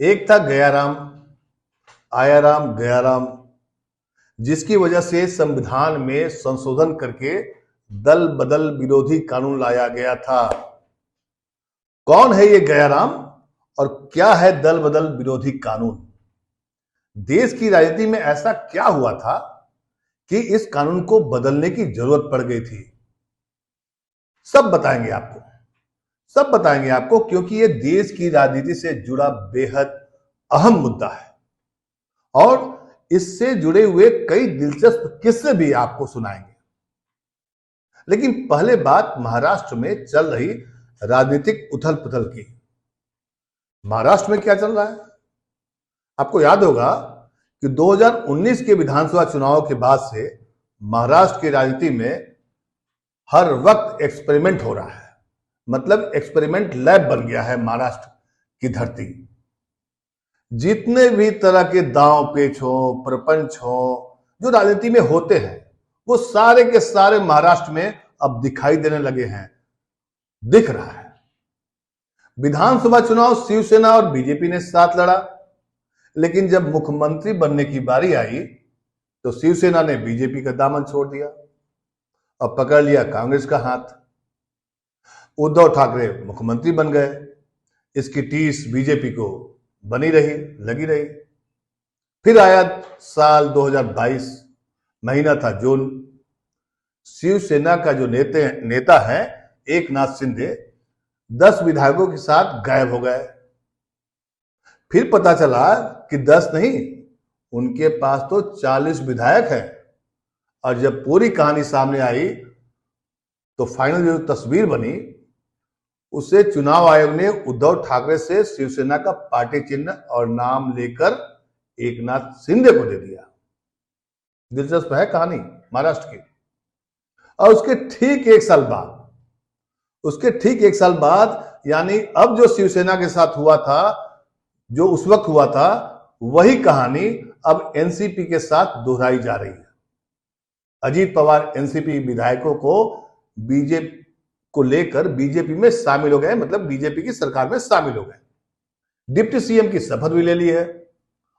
एक था गयाराम, आयाराम गयाराम, जिसकी वजह से संविधान में संशोधन करके दल बदल विरोधी कानून लाया गया था। कौन है ये गयाराम और क्या है दल बदल विरोधी कानून? देश की राजनीति में ऐसा क्या हुआ था कि इस कानून को बदलने की जरूरत पड़ गई थी? सब बताएंगे आपको, सब बताएंगे आपको, क्योंकि ये देश की राजनीति से जुड़ा बेहद अहम मुद्दा है और इससे जुड़े हुए कई दिलचस्प किस्से भी आपको सुनाएंगे। लेकिन पहले बात महाराष्ट्र में चल रही राजनीतिक उथल पुथल की। महाराष्ट्र में क्या चल रहा है? आपको याद होगा कि 2019 के विधानसभा चुनाव के बाद से महाराष्ट्र की राजनीति में हर वक्त एक्सपेरिमेंट हो रहा है। मतलब एक्सपेरिमेंट लैब बन गया है महाराष्ट्र की धरती। जितने भी तरह के दांव पेच हो, प्रपंच हो, जो राजनीति में होते हैं, वो सारे के सारे महाराष्ट्र में अब दिखाई देने लगे हैं, दिख रहा है। विधानसभा चुनाव शिवसेना और बीजेपी ने साथ लड़ा, लेकिन जब मुख्यमंत्री बनने की बारी आई तो शिवसेना ने बीजेपी का दामन छोड़ दिया और पकड़ लिया कांग्रेस का हाथ। उद्धव ठाकरे मुख्यमंत्री बन गए, इसकी टीस बीजेपी को बनी रही, लगी रही। फिर आया साल 2022, महीना था जून। शिवसेना का जो नेता है एकनाथ शिंदे 10 विधायकों के साथ गायब हो गए। फिर पता चला कि 10 नहीं, उनके पास तो 40 विधायक हैं। और जब पूरी कहानी सामने आई तो फाइनल जो तस्वीर बनी, उसे चुनाव आयोग ने उद्धव ठाकरे से शिवसेना का पार्टी चिन्ह और नाम लेकर एकनाथ शिंदे को दे दिया। दिलचस्प है कहानी महाराष्ट्र की। और उसके ठीक एक साल बाद यानी अब जो शिवसेना के साथ हुआ था, जो उस वक्त हुआ था, वही कहानी अब एनसीपी के साथ दोहराई जा रही है। अजीत पवार एनसीपी विधायकों को बीजेपी को लेकर बीजेपी में शामिल हो गए, मतलब बीजेपी की सरकार में शामिल हो गए। डिप्टी सीएम की शपथ भी ले ली है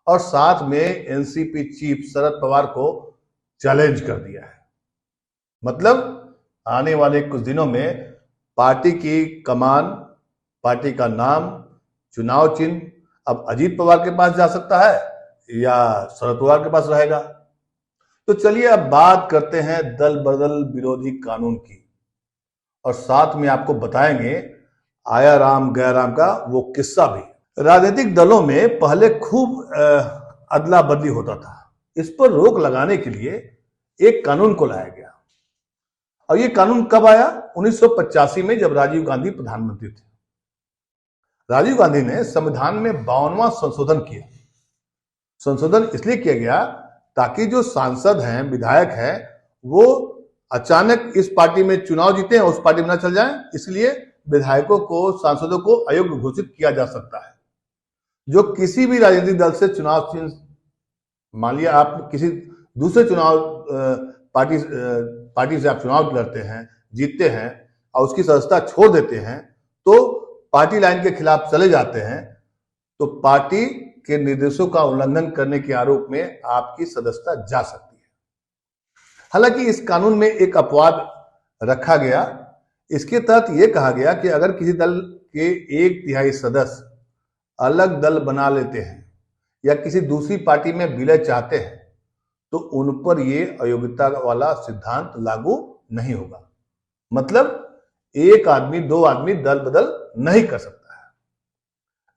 और साथ में एनसीपी चीफ शरद पवार को चैलेंज कर दिया है। मतलब आने वाले कुछ दिनों में पार्टी की कमान, पार्टी का नाम, चुनाव चिन्ह अब अजीत पवार के पास जा सकता है या शरद पवार के पास रहेगा। तो चलिए अब बात करते हैं दल बदल विरोधी कानून की और साथ में आपको बताएंगे आयाराम गयाराम का वो किस्सा भी। राजनीतिक दलों में पहले खूब अदला बदली होता था। इस पर रोक लगाने के लिए एक कानून को लाया गया। और ये कानून कब आया? 1985 में, जब राजीव गांधी प्रधानमंत्री थे। राजीव गांधी ने संविधान में 52वां संशोधन किया। संशोधन इसलिए किया गया ताकि जो सांसद हैं, विधायक हैं, वो अचानक इस पार्टी में चुनाव जीते हैं, उस पार्टी में ना चल जाएं। इसलिए विधायकों को, सांसदों को अयोग्य घोषित किया जा सकता है। जो किसी भी राजनीतिक दल से चुनाव चिन्ह, मान लिया आप किसी दूसरे चुनाव पार्टी से आप चुनाव लड़ते हैं, जीतते हैं और उसकी सदस्यता छोड़ देते हैं, तो पार्टी लाइन के खिलाफ चले जाते हैं, तो पार्टी के निर्देशों का उल्लंघन करने के आरोप में आपकी सदस्यता जा सकती है। हालांकि इस कानून में एक अपवाद रखा गया। इसके तहत यह कहा गया कि अगर किसी दल के 1/3 सदस्य अलग दल बना लेते हैं या किसी दूसरी पार्टी में विलय चाहते हैं, तो उन पर यह अयोग्यता वाला सिद्धांत लागू नहीं होगा। मतलब एक आदमी, 2 आदमी दल बदल नहीं कर सकता है।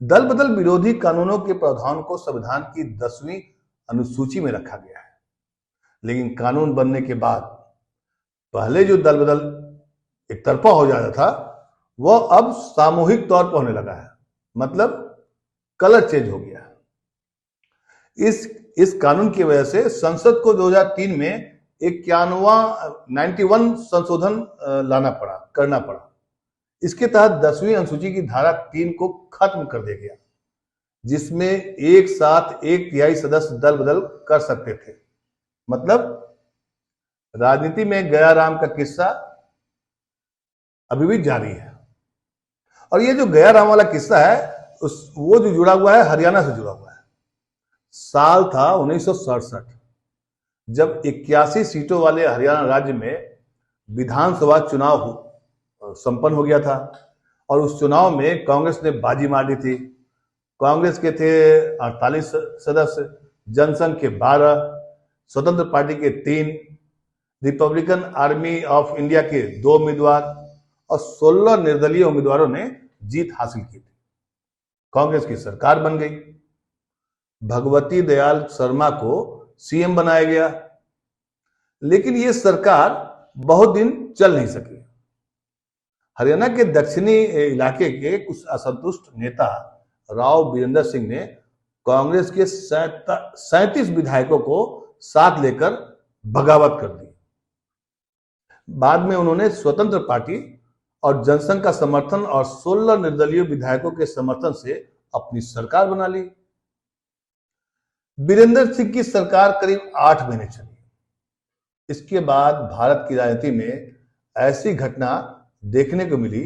दल बदल विरोधी कानूनों के प्रावधान को संविधान की 10वीं अनुसूची में रखा गया है। लेकिन कानून बनने के बाद पहले जो दल बदल एक तरफा हो जाता था, वह अब सामूहिक तौर पर होने लगा है। मतलब कलर चेंज हो गया। इस कानून की वजह से संसद को 2003 में 91 संशोधन करना पड़ा। इसके तहत 10वीं अनुसूची की धारा 3 को खत्म कर दिया गया, जिसमें एक साथ 1/3 सदस्य दल बदल कर सकते थे। मतलब राजनीति में गयाराम का किस्सा अभी भी जारी है। और ये जो गयाराम वाला किस्सा है, वो जो जुड़ा हुआ है हरियाणा से जुड़ा हुआ है। साल था 1967, जब 81 सीटों वाले हरियाणा राज्य में विधानसभा चुनाव संपन्न हो गया था और उस चुनाव में कांग्रेस ने बाजी मार दी थी। कांग्रेस के थे 48 सदस्य, जनसंघ के 12, स्वतंत्र पार्टी के 3, रिपब्लिकन आर्मी ऑफ इंडिया के 2 उम्मीदवार और 16 निर्दलीय उम्मीदवारों ने जीत हासिल की थी। कांग्रेस की सरकार बन गई। भगवती दयाल शर्मा को सीएम बनाया गया, लेकिन यह सरकार बहुत दिन चल नहीं सकी। हरियाणा के दक्षिणी इलाके के कुछ असंतुष्ट नेता राव बीरेंद्र सिंह ने कांग्रेस के 37 विधायकों को साथ लेकर बगावत कर दी। बाद में उन्होंने स्वतंत्र पार्टी और जनसंघ का समर्थन और 16 निर्दलीय विधायकों के समर्थन से अपनी सरकार बना ली। बीरेंद्र सिंह की सरकार करीब 8 महीने चली। इसके बाद भारत की राजनीति में ऐसी घटना देखने को मिली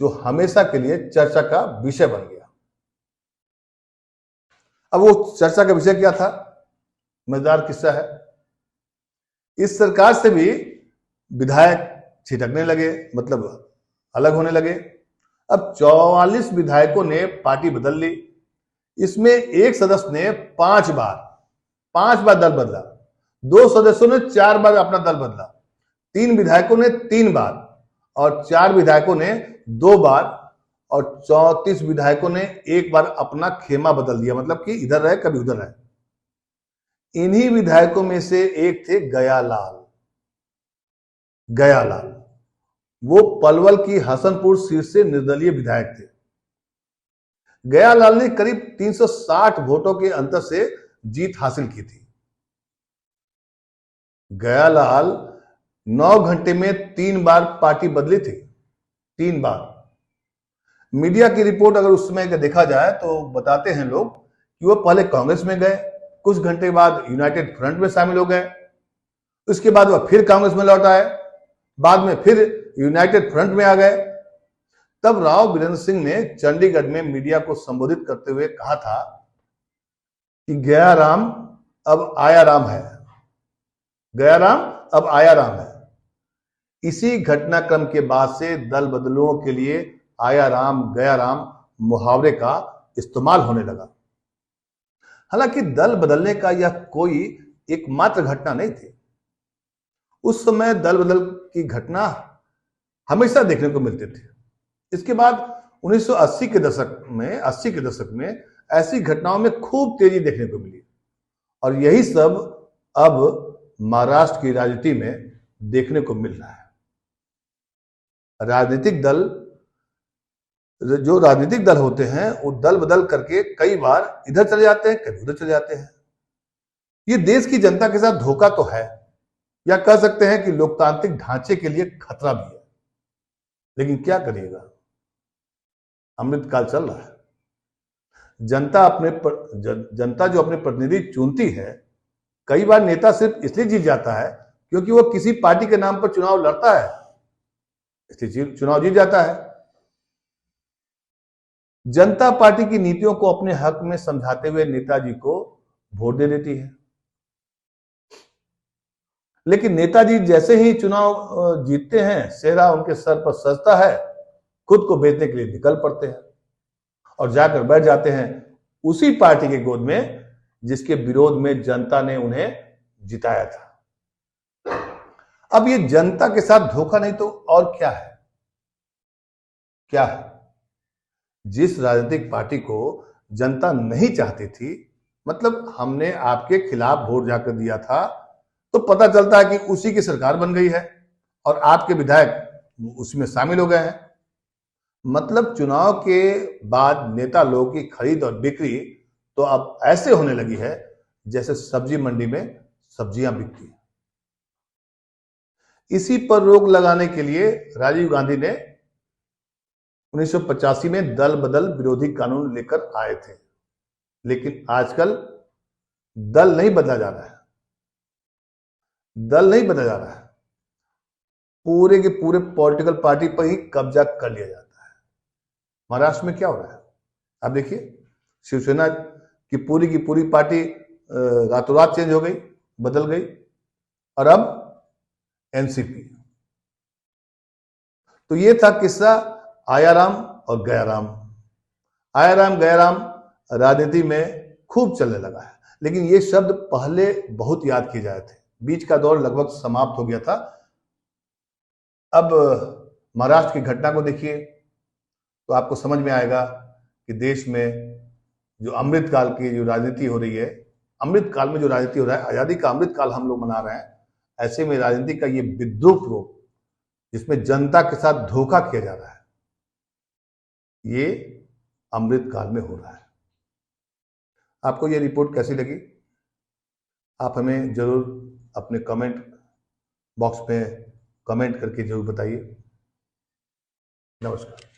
जो हमेशा के लिए चर्चा का विषय बन गया। अब वो चर्चा का विषय क्या था? मजेदार किस्सा है। इस सरकार से भी विधायक छिटकने लगे, मतलब अलग होने लगे। अब 44 विधायकों ने पार्टी बदल ली। इसमें एक सदस्य ने 5 बार दल बदला, 2 सदस्यों ने 4 बार अपना दल बदला, 3 विधायकों ने 3 बार और 4 विधायकों ने 2 बार और 34 विधायकों ने 1 बार अपना खेमा बदल दिया, मतलब कि इधर रहे कभी उधर रहे। इन्हीं विधायकों में से एक थे गयालाल। वो पलवल की हसनपुर सीट से निर्दलीय विधायक थे। गयालाल ने करीब 360 वोटों के अंतर से जीत हासिल की थी। गयालाल 9 घंटे में 3 बार पार्टी बदली थी, 3 बार। मीडिया की रिपोर्ट अगर उस समय का देखा जाए तो बताते हैं लोग कि वो पहले कांग्रेस में गए, कुछ घंटे बाद यूनाइटेड फ्रंट में शामिल हो गए, उसके बाद वह फिर कांग्रेस में लौट आए, बाद में फिर यूनाइटेड फ्रंट में आ गए। तब राव बीरेंद्र सिंह ने चंडीगढ़ में मीडिया को संबोधित करते हुए कहा था कि गया राम अब आया राम है, गया राम अब आया राम है। इसी घटनाक्रम के बाद से दल बदलुओं के लिए आया राम गया राम मुहावरे का इस्तेमाल होने लगा। हालांकि दल बदलने का यह कोई एकमात्र घटना नहीं थी। उस समय दल बदल की घटना हमेशा देखने को मिलती थी। इसके बाद 1980 के दशक में ऐसी घटनाओं में खूब तेजी देखने को मिली और यही सब अब महाराष्ट्र की राजनीति में देखने को मिल रहा है। जो राजनीतिक दल होते हैं वो दल बदल करके कई बार इधर चले जाते हैं, कभी उधर चले जाते हैं। ये देश की जनता के साथ धोखा तो है, या कह सकते हैं कि लोकतांत्रिक ढांचे के लिए खतरा भी है। लेकिन क्या करिएगा, अमृतकाल चल रहा है। जनता जो अपने प्रतिनिधि चुनती है, कई बार नेता सिर्फ इसलिए जीत जाता है क्योंकि वो किसी पार्टी के नाम पर चुनाव लड़ता है, इसलिए चुनाव जीत जाता है। जनता पार्टी की नीतियों को अपने हक में समझाते हुए नेताजी को वोट दे देती है, लेकिन नेताजी जैसे ही चुनाव जीतते हैं, सेहरा उनके सर पर सजता है, खुद को बेचने के लिए निकल पड़ते हैं और जाकर बैठ जाते हैं उसी पार्टी के गोद में जिसके विरोध में जनता ने उन्हें जिताया था। अब ये जनता के साथ धोखा नहीं तो और क्या है? जिस राजनीतिक पार्टी को जनता नहीं चाहती थी, मतलब हमने आपके खिलाफ वोट जाकर दिया था, तो पता चलता है कि उसी की सरकार बन गई है और आपके विधायक उसमें शामिल हो गए हैं। मतलब चुनाव के बाद नेता लोगों की खरीद और बिक्री तो अब ऐसे होने लगी है जैसे सब्जी मंडी में सब्जियां बिकती हैं। इसी पर रोक लगाने के लिए राजीव गांधी ने 1985 में दल बदल विरोधी कानून लेकर आए थे, लेकिन आजकल दल नहीं बदला जा रहा है। पूरे के पूरे पॉलिटिकल पार्टी पर ही कब्जा कर लिया जाता है। महाराष्ट्र में क्या हो रहा है? आप देखिए, शिवसेना की पूरी पार्टी रातों रात चेंज हो गई, बदल गई, और अब एनसीपी। तो ये था किस्सा आयाराम और गयाराम। आयाराम गयाराम राजनीति में खूब चलने लगा है, लेकिन ये शब्द पहले बहुत याद किए जाते थे। बीच का दौर लगभग समाप्त हो गया था। अब महाराष्ट्र की घटना को देखिए तो आपको समझ में आएगा कि देश में जो अमृतकाल की जो राजनीति हो रही है, अमृतकाल में जो राजनीति हो रहा है, आजादी का अमृतकाल हम लोग मना रहे हैं, ऐसे में राजनीति का ये विद्रूप रूप, जिसमें जनता के साथ धोखा किया जा रहा है, ये अमृतकाल में हो रहा है। आपको ये रिपोर्ट कैसी लगी? आप हमें जरूर अपने कमेंट बॉक्स में कमेंट करके जरूर बताइए। नमस्कार।